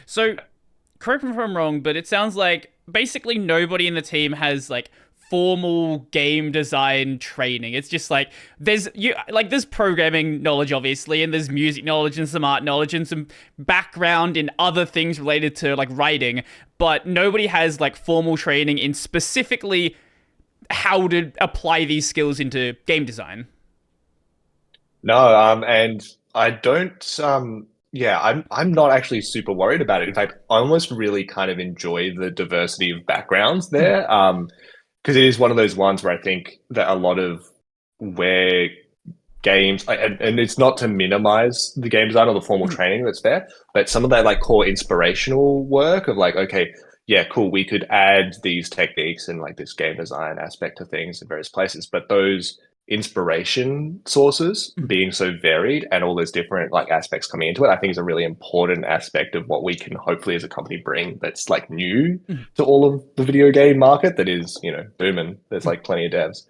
So, correct me if I'm wrong, but it sounds like basically nobody in the team has like formal game design training. It's just like there's programming knowledge obviously, and there's music knowledge and some art knowledge and some background in other things related to like writing, but nobody has like formal training in specifically how to apply these skills into game design. No, and I don't yeah, I'm not actually super worried about it. In fact, I almost really kind of enjoy the diversity of backgrounds there. Because it is one of those ones where I think that a lot of where and it's not to minimize the game design or the formal training that's there, but some of that like core inspirational work of like, okay, yeah, cool, we could add these techniques and like this game design aspect to things in various places, but those inspiration sources being so varied and all those different like aspects coming into it, I think is a really important aspect of what we can hopefully as a company bring that's like new to all of the video game market that is, booming. There's like plenty of devs.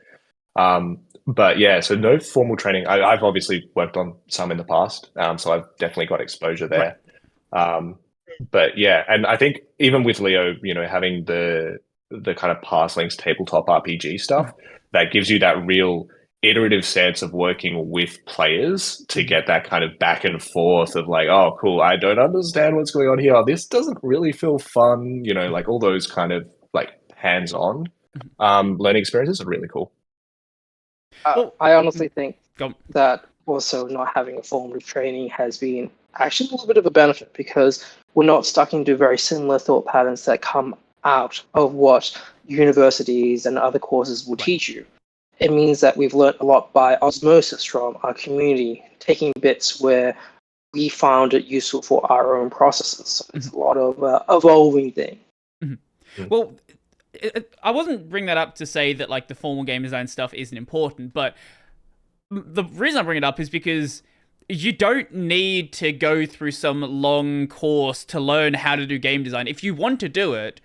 But yeah, so no formal training. I've obviously worked on some in the past, so I've definitely got exposure Right. there. Um, but yeah, and I think even with Leo, having the kind of pass links tabletop RPG stuff, that gives you that real iterative sense of working with players to get that kind of back and forth of like, oh, cool, I don't understand what's going on here. Oh, this doesn't really feel fun, like all those kind of like hands-on learning experiences are really cool. Well, I honestly think go. that also not having a formal training has been actually a little bit of a benefit because we're not stuck into very similar thought patterns that come out of what universities and other courses will Right. teach you. It means that we've learned a lot by osmosis from our community, taking bits where we found it useful for our own processes. So it's a lot of evolving thing. Well, I wasn't bringing that up to say that like the formal game design stuff isn't important, but the reason I bring it up is because you don't need to go through some long course to learn how to do game design. If you want to do it,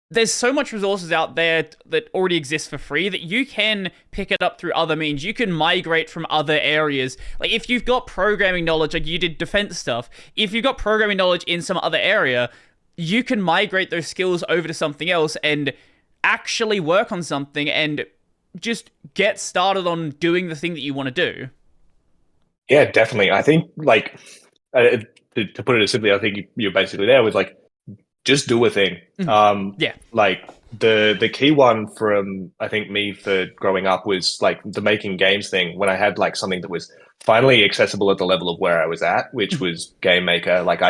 there's so much resources out there that already exist for free that you can pick it up through other means. You can migrate from other areas. Like if you've got programming knowledge, like you did defense stuff, if you've got programming knowledge in some other area, you can migrate those skills over to something else and actually work on something and just get started on doing the thing that you want to do. Yeah, definitely. I think like to put it as simply, I think you're basically there with like just do a thing. Yeah. Like the key one from I think me for growing up was like the making games thing when I had like something that was finally accessible at the level of where I was at, which was Game Maker. Like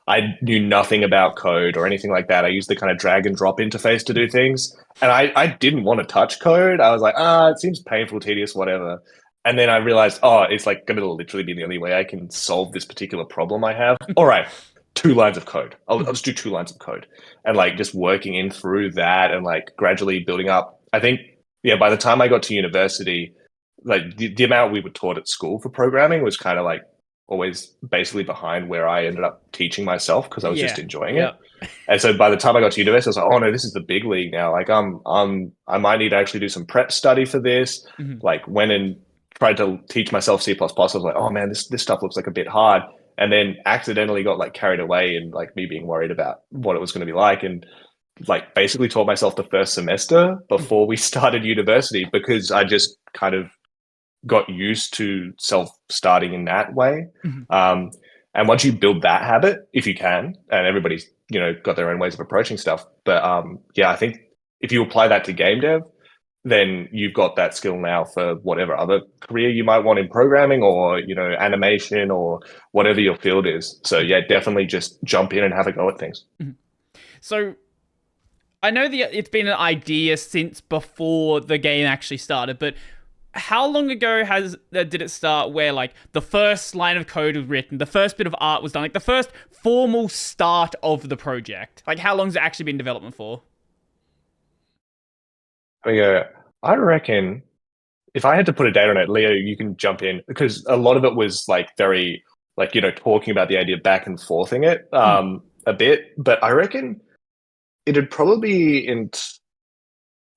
I knew nothing about code or anything like that. I used the kind of drag and drop interface to do things. And I didn't want to touch code. I was like, it seems painful, tedious, whatever. And then I realized, it's like going to literally be the only way I can solve this particular problem I have. All right, 2 lines of code. I'll just do 2 lines of code. And like just working in through that and like gradually building up. I think, yeah, by the time I got to university, like the amount we were taught at school for programming was kind of like always basically behind where I ended up teaching myself because I was just Yeah. enjoying it. Yep. And so by the time I got to university, I was like, oh no, this is the big league now. Like I might need to actually do some prep study for this. Like went and tried to teach myself C++. I was like, oh man, this stuff looks like a bit hard. And then accidentally got like carried away and like me being worried about what it was going to be like. And like basically taught myself the first semester before we started university because I just kind of got used to self-starting in that way. And once you build that habit, if you can, and everybody's got their own ways of approaching stuff, but yeah, I think if you apply that to game dev, then you've got that skill now for whatever other career you might want in programming or animation or whatever your field is. So yeah, definitely just jump in and have a go at things. So I know it's been an idea since before the game actually started, but how long ago did it start where like the first line of code was written, the first bit of art was done, like the first formal start of the project? Like how long has it actually been in development for? I reckon if I had to put a date on it, Leo, you can jump in because a lot of it was like very like talking about the idea back and forthing it a bit, but I reckon it'd probably be in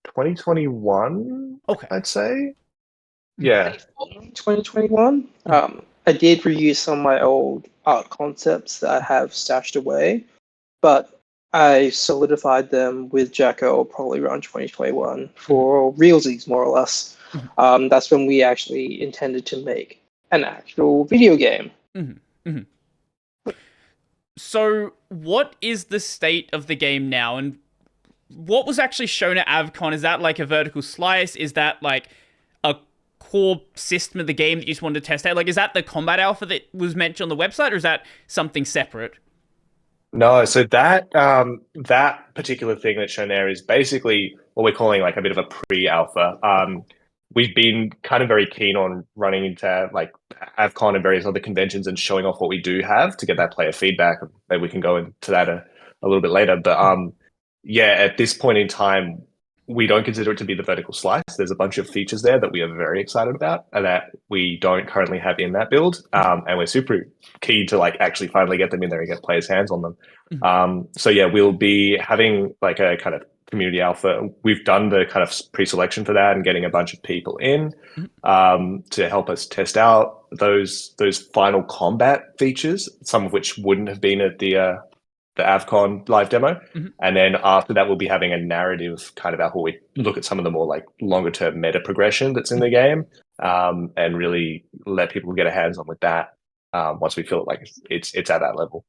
2021, Okay. I'd say. Yeah. 2021. I did reuse some of my old art concepts that I have stashed away, but I solidified them with Jacko probably around 2021 for realsies, more or less. That's when we actually intended to make an actual video game. So, what is the state of the game now, and what was actually shown at AvCon? Is that like a vertical slice? Is that like a core system of the game that you just wanted to test out? Like, is that the combat alpha that was mentioned on the website, or is that something separate? No, so that that particular thing that's shown there is basically what we're calling like a bit of a pre-alpha. We've been kind of very keen on running into like AvCon and various other conventions and showing off what we do have to get that player feedback. Maybe we can go into that a little bit later. But yeah, at this point in time, we don't consider it to be the vertical slice. There's a bunch of features there that we are very excited about and that we don't currently have in that build. And we're super keen to like actually finally get them in there and get players' hands on them. So yeah, we'll be having like a kind of community alpha. We've done the kind of pre-selection for that and getting a bunch of people in to help us test out those final combat features, some of which wouldn't have been at the AvCon live demo. And then after that, we'll be having a narrative kind of alpha where we look at some of the more like longer term meta progression that's in the game and really let people get a hands on with that once we feel like it's at that level.